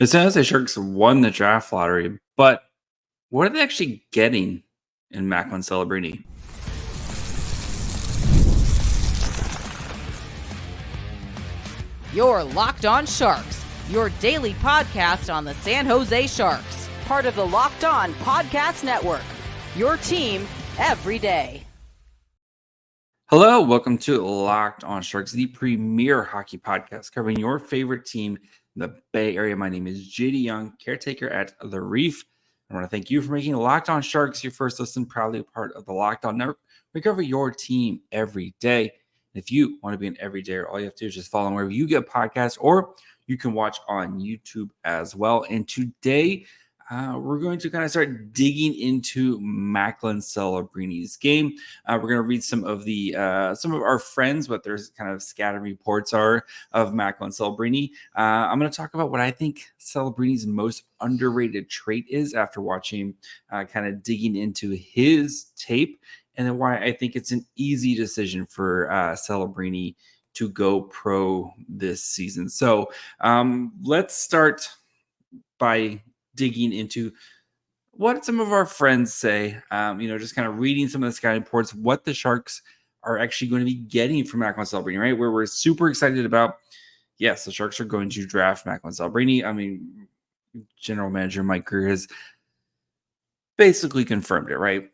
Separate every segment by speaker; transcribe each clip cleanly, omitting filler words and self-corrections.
Speaker 1: The San Jose Sharks won the draft lottery, but what are they actually getting in Macklin Celebrini?
Speaker 2: You're Locked On Sharks, your daily podcast on the San Jose Sharks, part of the Locked On Podcast Network, your team every day.
Speaker 1: Hello, welcome to Locked On Sharks, the premier hockey podcast covering your favorite team in the Bay Area. My name is JD Young, caretaker at The Reef. I want to thank you for making Locked On Sharks your first listen, proudly a part of the Locked On Network. We cover your team every day. If you want to be an everydayer, all you have to do is just follow wherever you get podcasts, or you can watch on YouTube as well. And today, we're going to kind of start digging into Macklin Celebrini's game. We're going to read some of our friends, what their kind of scattered reports are of Macklin Celebrini. I'm going to talk about what I think Celebrini's most underrated trait is after watching, kind of digging into his tape, and then why I think it's an easy decision for Celebrini to go pro this season. So let's start by digging into what some of our friends say, just kind of reading some of the scouting reports, what the Sharks are actually going to be getting from Macklin Celebrini, right? Where we're super excited about, yes, the Sharks are going to draft Macklin Celebrini. I mean, General Manager Mike Grier has basically confirmed it, right?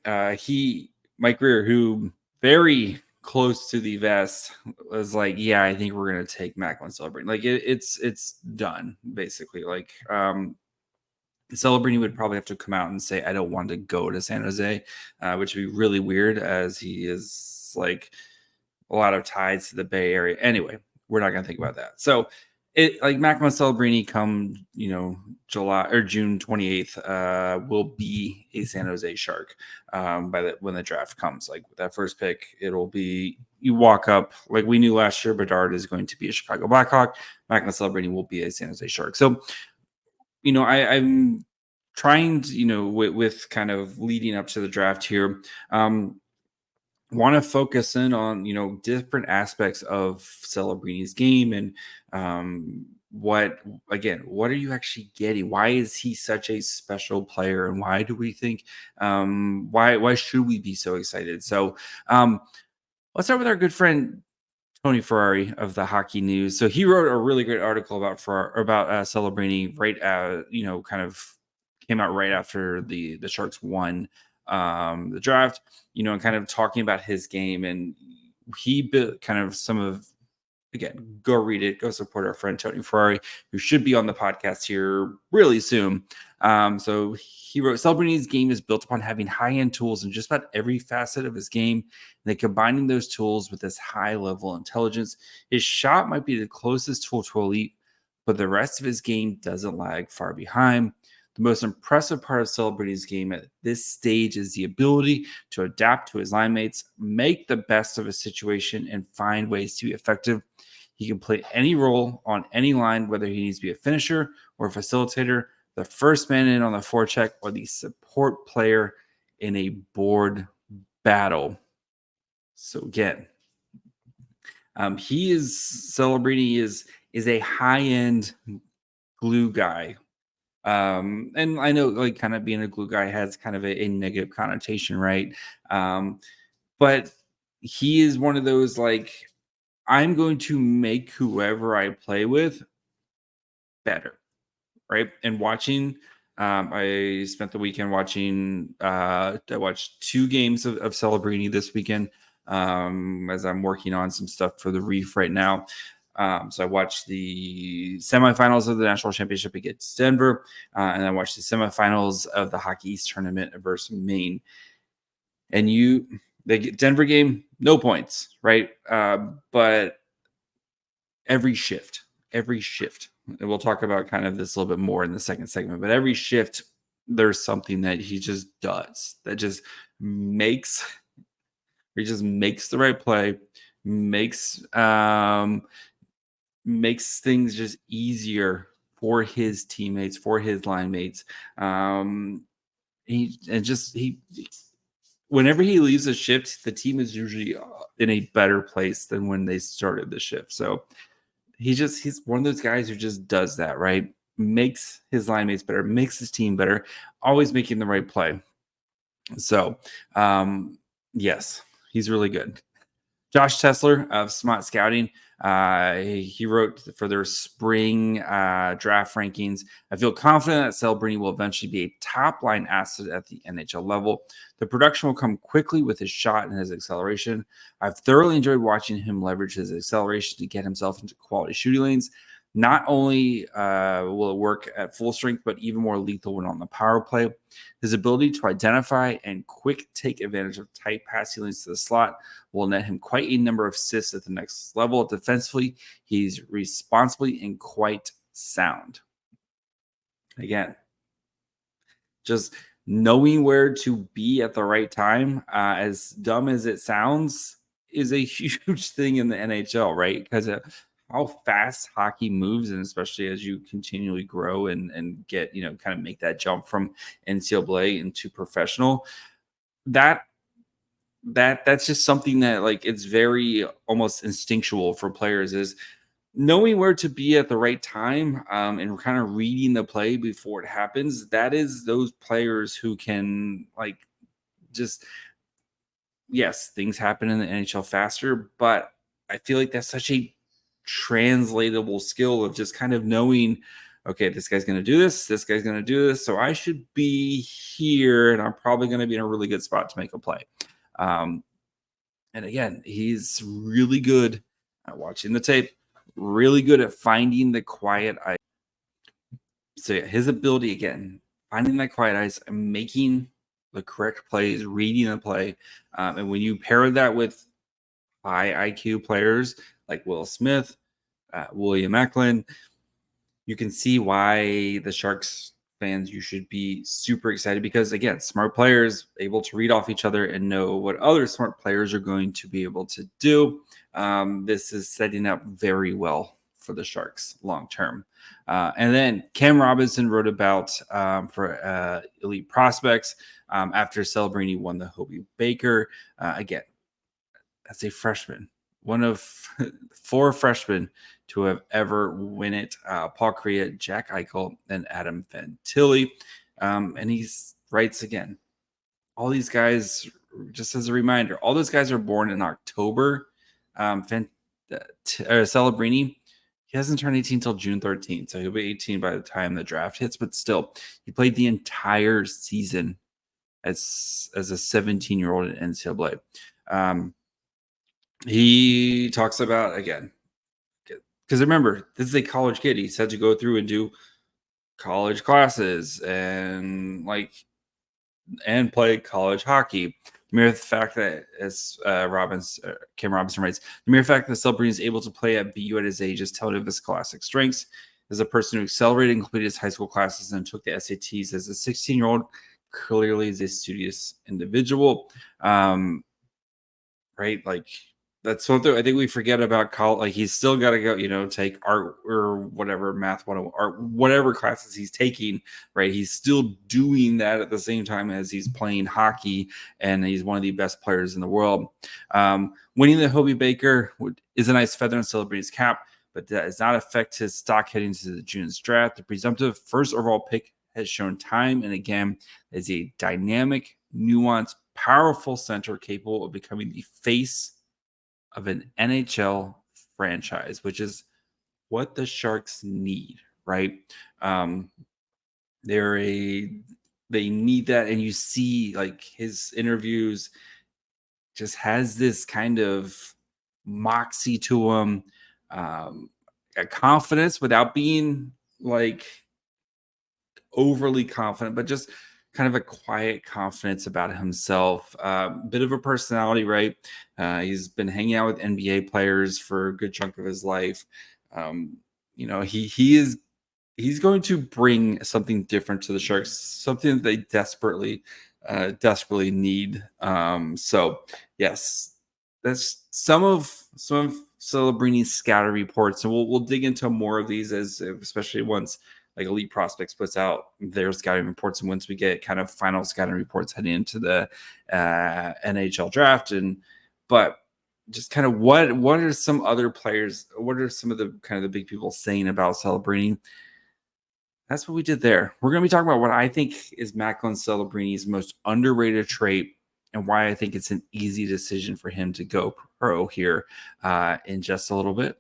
Speaker 1: Mike Grier, who very close to the vest, was like, yeah, I think we're going to take Macklin Celebrini. Like it's done, basically. Like, Celebrini would probably have to come out and say, I don't want to go to San Jose, which would be really weird, as he is like a lot of ties to the Bay Area. Anyway, we're not going to think about that. So Macklin Celebrini come, July or June 28th, will be a San Jose Shark when the draft comes. Like with that first pick, it'll be, you walk up, like we knew last year, Bedard is going to be a Chicago Blackhawk. Macklin Celebrini will be a San Jose Shark. So, I'm trying to, with kind of leading up to the draft here, want to focus in on, different aspects of Celebrini's game and what are you actually getting? Why is he such a special player? And why do we think, why should we be so excited? So let's start with our good friend, Tony Ferrari of the Hockey News. So he wrote a really great article about Celebrini, right? Kind of came out right after the Sharks won the draft. And kind of talking about his game, and he built kind of some of. Again, go read it. Go support our friend Tony Ferrari, who should be on the podcast here really soon. So he wrote, Celebrini's game is built upon having high-end tools in just about every facet of his game. And then combining those tools with this high-level intelligence, his shot might be the closest tool to elite, but the rest of his game doesn't lag far behind. The most impressive part of Celebrini's game at this stage is the ability to adapt to his line mates, make the best of a situation, and find ways to be effective. He can play any role on any line, whether he needs to be a finisher or a facilitator, the first man in on the forecheck, or the support player in a board battle. So again, Celebrini is a high-end glue guy. And I know, like, kind of being a glue guy has kind of a negative connotation, right? But he is one of those, like, I'm going to make whoever I play with better, right? And watching, I spent the weekend watching, I watched 2 games of Celebrini this weekend, as I'm working on some stuff for the Reef right now. So I watched the semifinals of the national championship against Denver, and I watched the semifinals of the Hockey East tournament versus Maine. And the Denver game, no points, right? But every shift, and we'll talk about kind of this a little bit more in the second segment, but every shift, there's something that he just does that just makes the right play, makes things just easier for his teammates, for his line mates. Whenever he leaves a shift, the team is usually in a better place than when they started the shift. So he's one of those guys who just does that, right? makes his line mates better, makes his team better, always making the right play. So, yes, he's really good. Josh Tessler of Smart Scouting, he wrote for their spring draft rankings. I feel confident that Celebrini will eventually be a top-line asset at the NHL level. The production will come quickly with his shot and his acceleration. I've thoroughly enjoyed watching him leverage his acceleration to get himself into quality shooting lanes. Not only will it work at full strength, but even more lethal when on the power play. His ability to identify and quick take advantage of tight passing lanes to the slot will net him quite a number of assists at the next level. Defensively, he's responsibly and quite sound. Again, just knowing where to be at the right time, as dumb as it sounds, is a huge thing in the NHL, right? Because how fast hockey moves, and especially as you continually grow and get, kind of make that jump from NCAA into professional, that's just something that, like, it's very almost instinctual for players, is knowing where to be at the right time, and kind of reading the play before it happens. That is those players who can, like, just, yes, things happen in the NHL faster, but I feel like that's such a translatable skill of just kind of knowing, okay, this guy's going to do this guy's going to do this, so I should be here, and I'm probably going to be in a really good spot to make a play. And again, he's really good at watching the tape, really good at finding the quiet ice. So yeah, his ability, again, finding that quiet ice and making the correct plays, reading the play, and when you pair that with high IQ players like Will Smith, William Macklin, you can see why the Sharks fans, you should be super excited, because again, smart players able to read off each other and know what other smart players are going to be able to do. This is setting up very well for the Sharks long term. And then Cam Robinson wrote about for elite prospects after Celebrini won the Hobey Baker. Again, as a freshman, one of 4 freshmen to have ever win it: Paul Kariya, Jack Eichel, and Adam Fantilli. And he writes again, all these guys, just as a reminder, all those guys are born in October. Celebrini, he hasn't turned 18 until June 13th, so he'll be 18 by the time the draft hits, but still, he played the entire season as a 17-year-old in NCAA. He talks about, again, because remember, this is a college kid. He's had to go through and do college classes and play college hockey. The mere fact that, as Cam Robinson writes, the mere fact that Celebrini is able to play at BU at his age is telling of his classic strengths. As a person who accelerated and completed his high school classes and took the SATs as a 16-year-old, clearly is a studious individual. Right? Like, that's something I think we forget about college. Like, he's still got to go, take art or whatever, math 101, or whatever classes he's taking, right? He's still doing that at the same time as he's playing hockey, and he's one of the best players in the world. Winning the Hobey Baker is a nice feather in Celebrity's cap, but that does not affect his stock heading to the June's draft. The presumptive first overall pick has shown time and again as a dynamic, nuanced, powerful center capable of becoming the face of an NHL franchise, which is what the Sharks need, right? They need that, and you see, like, his interviews just has this kind of moxie to him, a confidence without being like overly confident, but just kind of a quiet confidence about himself. Bit of a personality, right? He's been hanging out with NBA players for a good chunk of his life. He's going to bring something different to the Sharks, something that they desperately need. So yes, that's some of Celebrini's scouting reports, and we'll dig into more of these, as especially once like Elite Prospects puts out their scouting reports, and once we get kind of final scouting reports heading into the NHL draft. But just kind of what are some other players? What are some of the kind of the big people saying about Celebrini? That's what we did there. We're going to be talking about what I think is Macklin Celebrini's most underrated trait and why I think it's an easy decision for him to go pro here in just a little bit.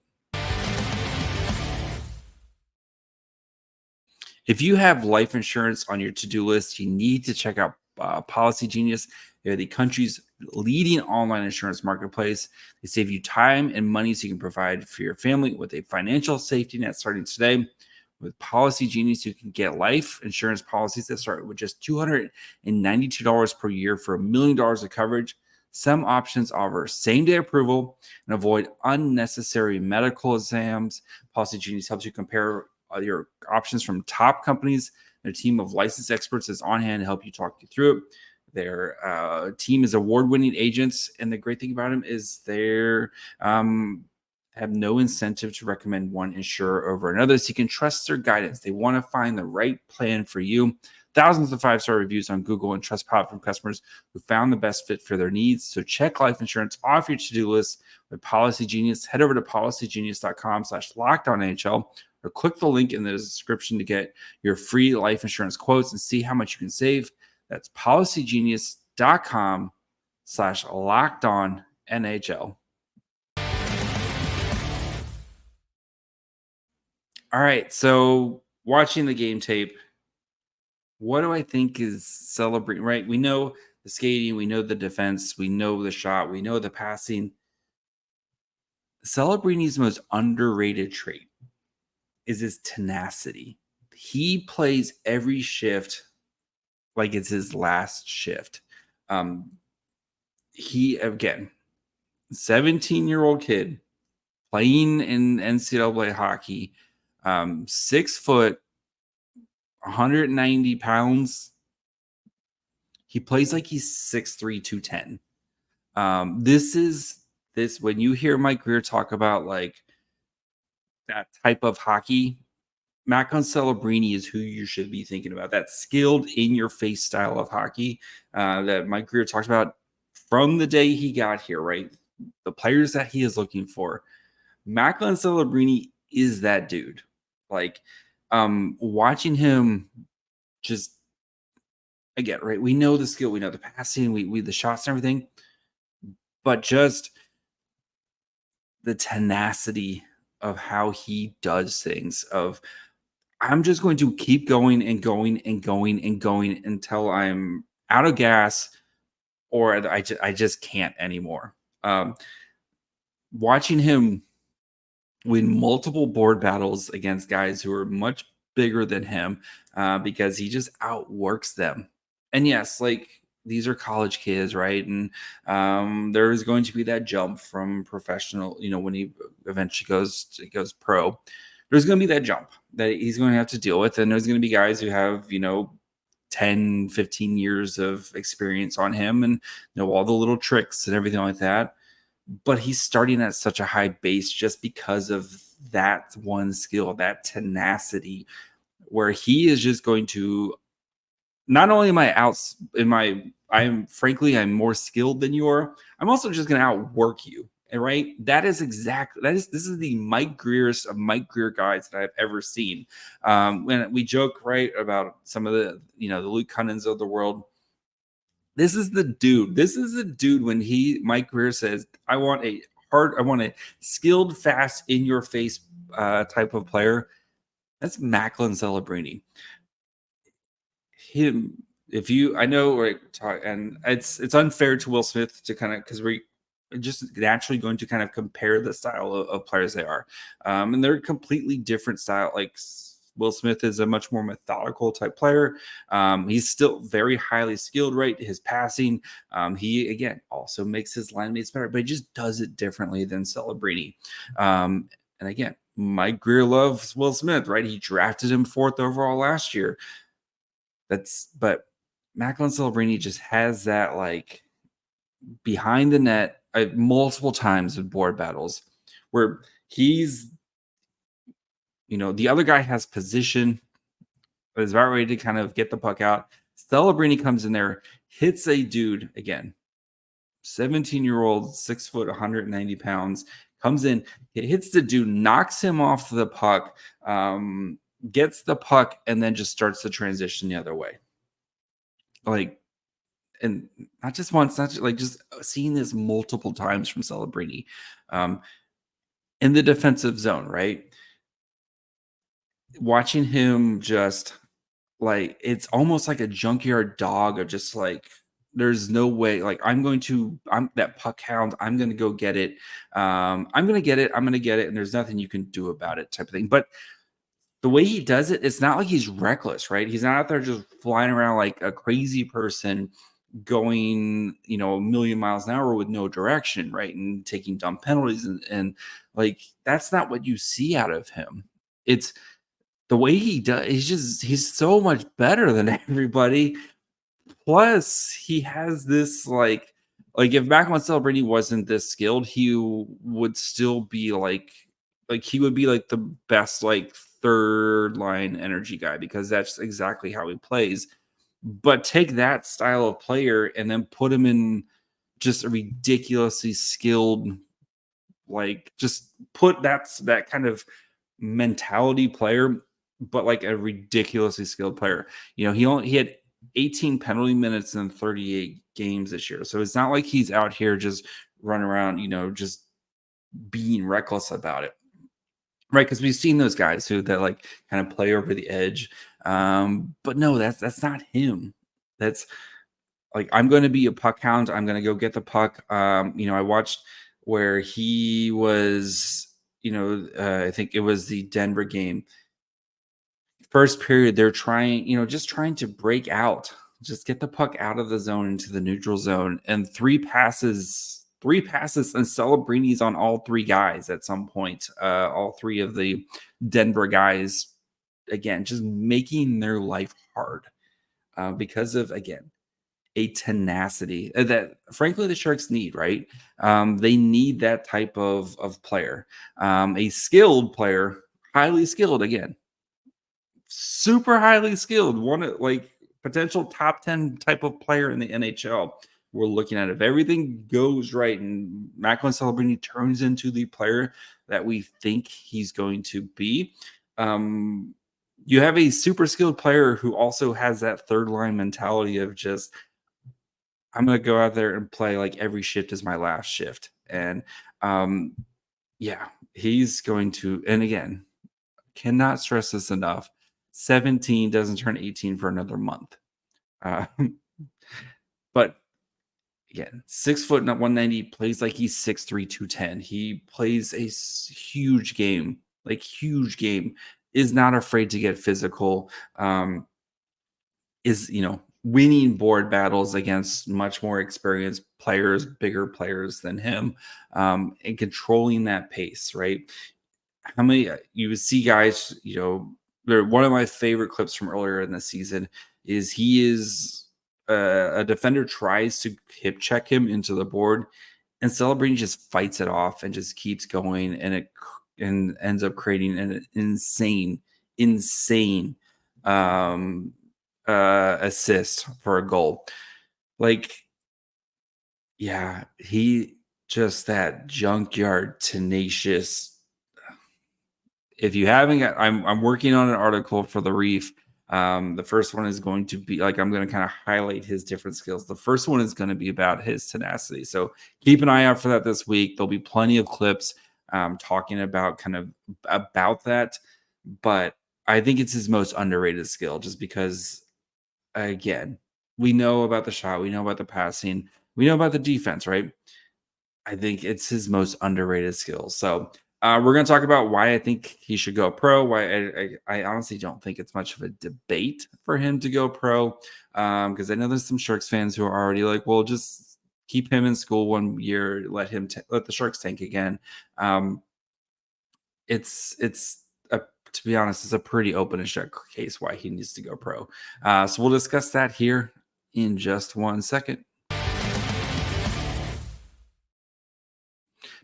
Speaker 1: If you have life insurance on your to-do list, you need to check out Policy Genius. They're the country's leading online insurance marketplace. They save you time and money so you can provide for your family with a financial safety net starting today. With Policy Genius, you can get life insurance policies that start with just $292 per year for $1 million of coverage. Some options offer same-day approval and avoid unnecessary medical exams. Policy Genius helps you compare your options from top companies. Their team of licensed experts is on hand to help you talk you through it. Their team is award-winning agents, and the great thing about them is they're have no incentive to recommend one insurer over another, so you can trust their guidance. They want to find the right plan for you. Thousands of 5-star reviews on Google and Trustpilot from customers who found the best fit for their needs. So check life insurance off your to-do list with Policy Genius. Head over to policygenius.com/lockedonnhl or click the link in the description to get your free life insurance quotes and see how much you can save. That's policygenius.com/lockedonnhl. All right, so watching the game tape, what do I think is Celebrini, right? We know the skating, we know the defense, we know the shot, we know the passing. Celebrini's most underrated trait is his tenacity. He plays every shift like it's his last shift. He, again, 17-year-old kid playing in NCAA hockey, 6 foot, 190 pounds. He plays like he's 6'3", 210. This when you hear Mike Grier talk about like that type of hockey, Macklin Celebrini is who you should be thinking about. That skilled in your face style of hockey that Mike Grier talked about from the day he got here, right? The players that he is looking for. Macklin Celebrini is that dude. Like, watching him just, again, right? We know the skill, we know the passing, we the shots and everything, but just the tenacity of how he does things. Of I'm just going to keep going and going and going and going until I'm out of gas or I just can't anymore. Watching him win multiple board battles against guys who are much bigger than him because he just outworks them. And yes, like these are college kids, right? And there is going to be that jump from professional, when he eventually goes pro. There's going to be that jump that he's going to have to deal with. And there's going to be guys who have, 10, 15 years of experience on him and know all the little tricks and everything like that. But he's starting at such a high base just because of that one skill, that tenacity, where he is just going to, not only am I I'm more skilled than you are, I'm also just going to outwork you. And right, this is the Mike Grier of Mike Grier guys that I've ever seen. When we joke, right, about some of the, the Luke Cunnins of the world, this is the dude. This is the dude when Mike Grier says, I want a skilled, fast, in your face type of player. That's Macklin Celebrini. And it's unfair to Will Smith to kind of, because we're just naturally going to kind of compare the style of players they are. And they're completely different style. Like Will Smith is a much more methodical type player. He's still very highly skilled, right? His passing, he again also makes his line mates better, but he just does it differently than Celebrini. And again, Mike Grier loves Will Smith, right? He drafted him 4th overall last year. But Macklin Celebrini just has that like behind the net multiple times in board battles where he's, the other guy has position, is about ready to kind of get the puck out. Celebrini comes in there, hits a dude again, 17-year-old, 6 foot, 190 pounds, comes in, it hits the dude, knocks him off the puck, gets the puck, and then just starts to transition the other way. Like, and not just once, not just like just seeing this multiple times from Celebrini um, in the defensive zone, right? Watching him just like it's almost like a junkyard dog of just like there's no way like I'm that puck hound, I'm gonna go get it. I'm gonna get it, and there's nothing you can do about it type of thing. But the way he does it, it's not like he's reckless, right? He's not out there just flying around like a crazy person going, a million miles an hour with no direction, right? And taking dumb penalties and like that's not what you see out of him. It's the way he does, he's so much better than everybody. Plus, he has this like if Macklin Celebrini wasn't this skilled, he would still be like he would be like the best like third line energy guy because that's exactly how he plays. But take that style of player and then put him in just a ridiculously skilled, like just put that kind of mentality player, but like a ridiculously skilled player. He had 18 penalty minutes in 38 games this year. So it's not like he's out here just running around, just being reckless about it. Right. Because we've seen those guys that like kind of play over the edge. But no, that's not him. That's like I'm going to be a puck hound. I'm going to go get the puck. I watched where he was, I think it was the Denver game. First period, they're trying, just trying to break out, just get the puck out of the zone into the neutral zone, and three passes, and Celebrini's on all three guys at some point. All three of the Denver guys, again, just making their life hard because of, again, a tenacity that frankly the Sharks need, right? They need that type of player, a skilled player, highly skilled, again, super highly skilled, one like potential top 10 type of player in the NHL. We're looking at if everything goes right and Macklin Celebrini turns into the player that we think he's going to be. You have a super skilled player who also has that third line mentality of just, I'm going to go out there and play like every shift is my last shift. And yeah, he's going to, and again, cannot stress this enough. 17 doesn't turn 18 for another month. But again, 6 foot, not 190, plays like he's 6'3", 210. He plays a huge game, is not afraid to get physical, is, winning board battles against much more experienced players, bigger players than him, and controlling that pace, right? How many you would see guys, one of my favorite clips from earlier in the season is he is a defender tries to hip check him into the board, and Celebrini just fights it off and just keeps going, and it ends up creating an insane assist for a goal. Like, yeah, he just that junkyard tenacious. If you haven't got, I'm working on an article for the Reef. The first one is going to be like, I'm going to kind of highlight his different skills. The first one is going to be about his tenacity. So keep an eye out for that this week. There'll be plenty of clips talking about about that. But I think it's his most underrated skill just because, again, we know about the shot. We know about the passing. We know about the defense, right? I think it's his most underrated skill. So we're going to talk about why I think he should go pro. Why I honestly don't think it's much of a debate for him to go pro. Because I know there's some Sharks fans who are already like, well, just keep him in school 1 year, let the Sharks tank again. To be honest, it's a pretty open and shut case why he needs to go pro. So we'll discuss that here in just 1 second.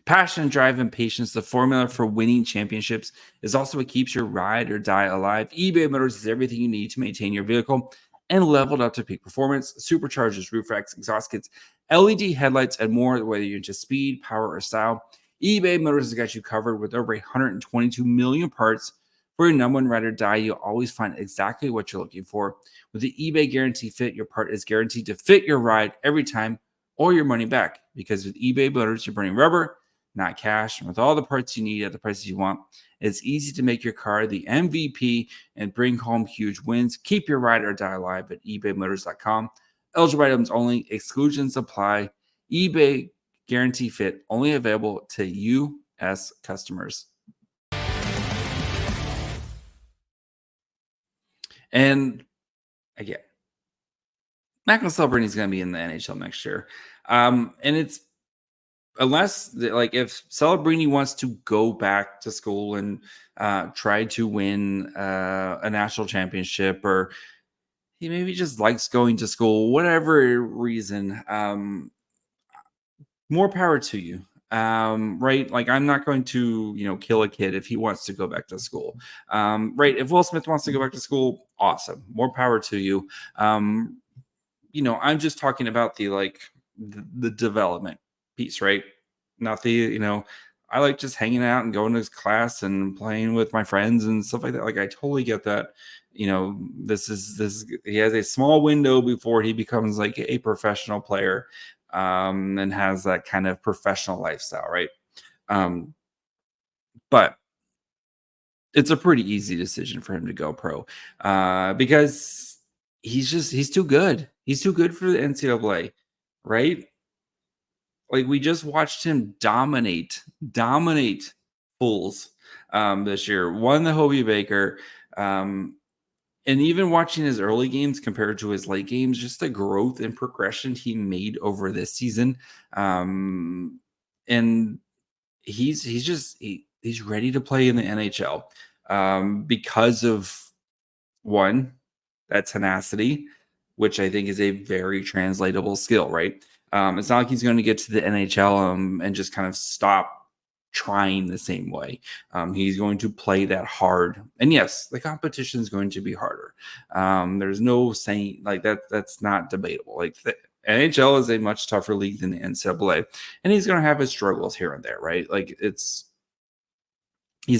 Speaker 1: Passion, drive, and patience, the formula for winning championships, is also what keeps your ride or die alive. eBay Motors is everything you need to maintain your vehicle and leveled up to peak performance. Superchargers, roof racks, exhaust kits, LED headlights, and more. Whether you're into speed, power, or style, eBay Motors has got you covered with over 122 million parts For your number one ride or die, you'll always find exactly what you're looking for. With the eBay Guarantee Fit, your part is guaranteed to fit your ride every time or your money back. Because with eBay Motors, you're burning rubber, not cash. And with all the parts you need at the prices you want, it's easy to make your car the MVP and bring home huge wins. Keep your ride or die alive at ebaymotors.com. Eligible items only, exclusions apply. eBay Guarantee Fit only available to U.S. customers. And again, Macklin Celebrini is going to be in the NHL next year. And it's unless like if Celebrini wants to go back to school and try to win a national championship, or he maybe just likes going to school, whatever reason, more power to you. Right, like I'm not going to kill a kid if he wants to go back to school. Right, if Will Smith wants to go back to school, awesome, more power to you. I'm just talking about the development piece, right? Not I like just hanging out and going to his class and playing with my friends and stuff like that. Like I totally get that. This he has a small window before he becomes like a professional player, and has that kind of professional lifestyle, right? But it's a pretty easy decision for him to go pro, because he's too good. He's too good for the NCAA, right? Like we just watched him dominate fools this year. Won the Hobie Baker, and even watching his early games compared to his late games, just the growth and progression he made over this season, and he's ready to play in the NHL, because of one, that tenacity, which I think is a very translatable skill, right? It's not like he's going to get to the NHL and just kind of stop trying the same way. He's going to play that hard. And yes, the competition is going to be harder. There's no saying like that. That's not debatable. Like the NHL is a much tougher league than the NCAA. And he's going to have his struggles here and there, right? Like he's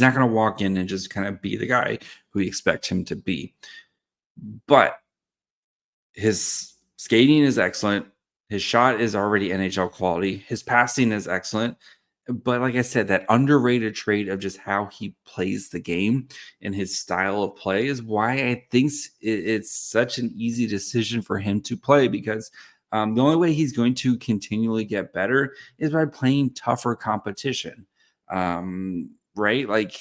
Speaker 1: not going to walk in and just kind of be the guy who you expect him to be. But his skating is excellent. His shot is already NHL quality. His passing is excellent. But like I said, that underrated trait of just how he plays the game and his style of play is why I think it's such an easy decision for him to play, because the only way he's going to continually get better is by playing tougher competition. Right? Like,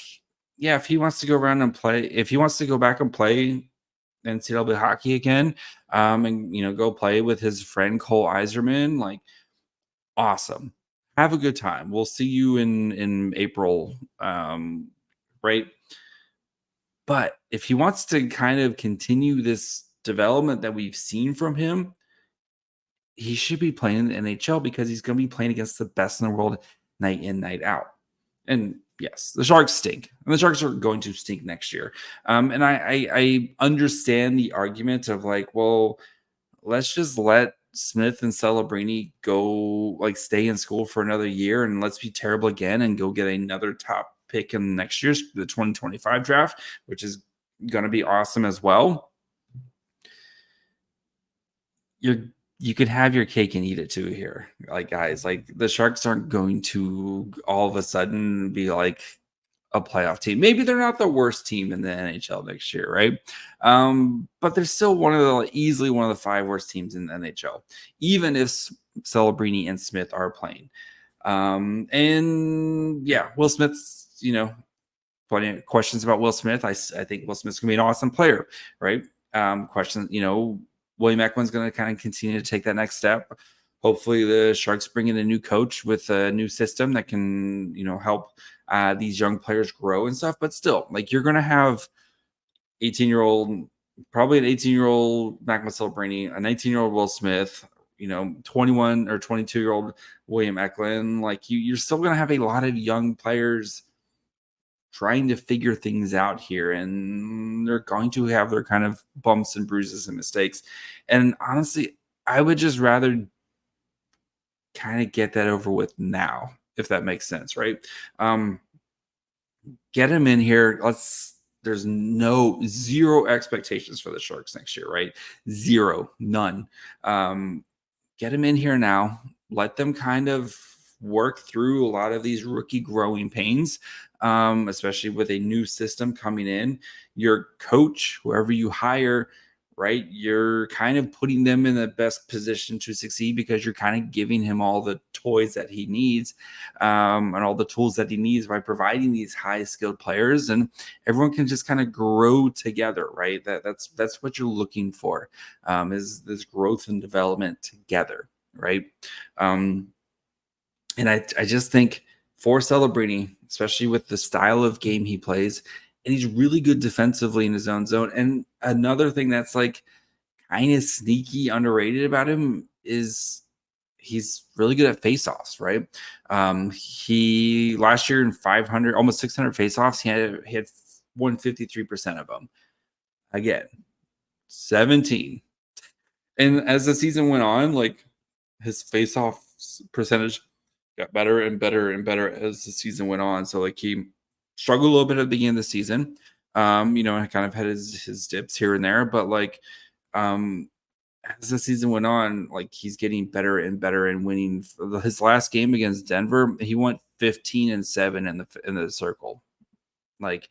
Speaker 1: yeah, if he wants to go around and play, if he wants to go back and play NCAA hockey again, and go play with his friend Cole Iserman, like awesome. Have a good time. We'll see you in April, right? But if he wants to kind of continue this development that we've seen from him, he should be playing in the NHL, because he's going to be playing against the best in the world night in, night out. And yes, the Sharks stink, and the Sharks are going to stink next year. And I understand the argument of like, well, let's just let Smith and Celebrini go, like stay in school for another year, and let's be terrible again and go get another top pick in next year's the 2025 draft, which is going to be awesome as well. You could have your cake and eat it too here. Like, guys, like the Sharks aren't going to all of a sudden be like a playoff team. Maybe they're not the worst team in the NHL next year, right? But they're still easily one of the 5 worst teams in the NHL, even if Celebrini and Smith are playing. And yeah, Will Smith's, plenty of questions about Will Smith. I think Will Smith's gonna be an awesome player, right? Questions, William Eklund's going to kind of continue to take that next step. Hopefully the Sharks bring in a new coach with a new system that can, help these young players grow and stuff. But still, like you're going to have probably an 18-year-old Macklin Celebrini, a 19-year-old Will Smith, 21 or 22-year-old William Eklund. Like you're still going to have a lot of young players trying to figure things out here, and they're going to have their kind of bumps and bruises and mistakes. And honestly, I would just rather kind of get that over with now, if that makes sense, right? Get him in here. Let's there's zero expectations for the Sharks next year, right? Zero, none. Get them in here now. Let them kind of work through a lot of these rookie growing pains, especially with a new system coming in. Your coach, whoever you hire, right, you're kind of putting them in the best position to succeed because you're kind of giving him all the toys that he needs, and all the tools that he needs by providing these high skilled players, and everyone can just kind of grow together, right? That's what you're looking for, is this growth and development together, right? And I just think for Celebrini, especially with the style of game he plays, and he's really good defensively in his own zone. And another thing that's like kind of sneaky underrated about him is he's really good at faceoffs, right? He last year in 500, almost 600 faceoffs, he had won 53% of them. Again, 17. And as the season went on, like his faceoff percentage got better and better and better as the season went on. So like he struggled a little bit at the beginning of the season. I kind of had his dips here and there, but like as the season went on, like he's getting better and better and winning. His last game against Denver, he went 15-7 in the circle. Like,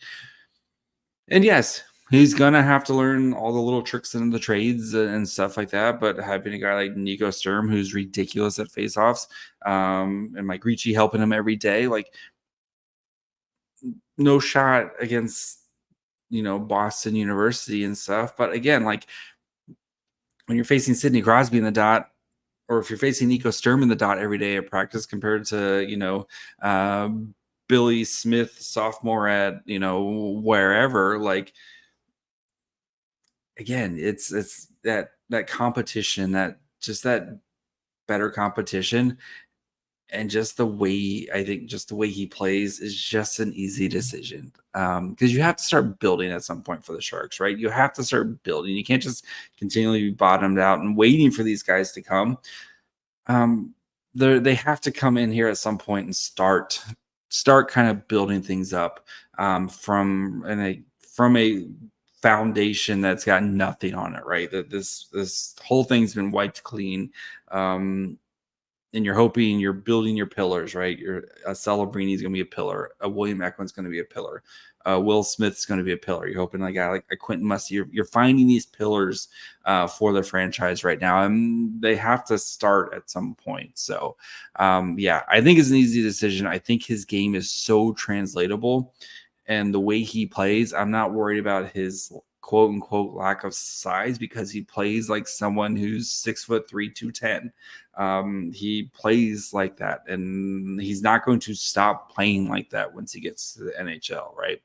Speaker 1: and yes, he's gonna have to learn all the little tricks and the trades and stuff like that. But having a guy like Nico Sturm, who's ridiculous at faceoffs, and Mike Ricci helping him every day, like no shot against Boston University and stuff. But again, like when you're facing Sidney Crosby in the dot, or if you're facing Nico Sturm in the dot every day at practice, compared to Billy Smith, sophomore at wherever, like. Again, it's that competition, that better competition, and just the way he plays is just an easy decision. Because you have to start building at some point for the Sharks, right? You have to start building. You can't just continually be bottomed out and waiting for these guys to come. They have to come in here at some point and start kind of building things up from a foundation that's got nothing on it, right? That this whole thing's been wiped clean, and you're building your pillars, right? A Celebrini is going to be a pillar, a William Eklund's going to be a pillar, Will Smith's going to be a pillar. You're hoping like a Quentin Musty. You're finding these pillars for the franchise right now, and they have to start at some point. So, I think it's an easy decision. I think his game is so translatable. And the way he plays, I'm not worried about his quote unquote lack of size, because he plays like someone who's 6'3", 210. He plays like that, and he's not going to stop playing like that once he gets to the NHL, right?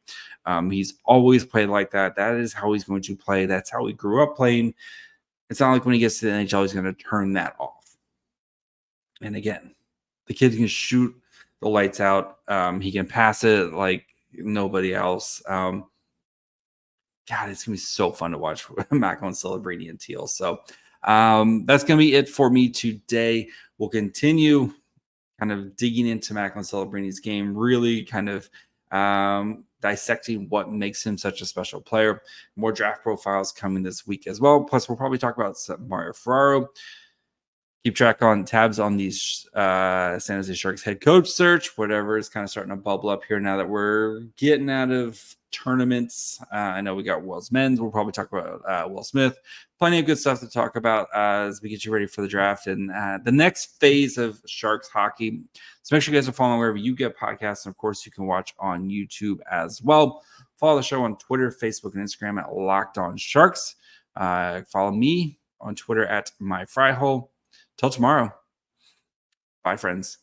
Speaker 1: He's always played like that. That is how he's going to play. That's how he grew up playing. It's not like when he gets to the NHL, he's going to turn that off. And again, the kid can shoot the lights out. He can pass it like nobody else. God, it's gonna be so fun to watch Macklin Celebrini and Teal. So that's gonna be it for me today. We'll continue kind of digging into Macklin Celebrini's game, really kind of dissecting what makes him such a special player. More draft profiles coming this week as well. Plus, we'll probably talk about Mario Ferraro. Keep track on tabs on these San Jose Sharks head coach search, whatever is kind of starting to bubble up here now that we're getting out of tournaments. I know we got Wells men's. We'll probably talk about Will Smith. Plenty of good stuff to talk about as we get you ready for the draft and the next phase of Sharks hockey. So make sure you guys are following wherever you get podcasts. And of course, you can watch on YouTube as well. Follow the show on Twitter, Facebook, and Instagram at Locked On Sharks. Follow me on Twitter at MyFryhole. Till tomorrow. Bye, friends.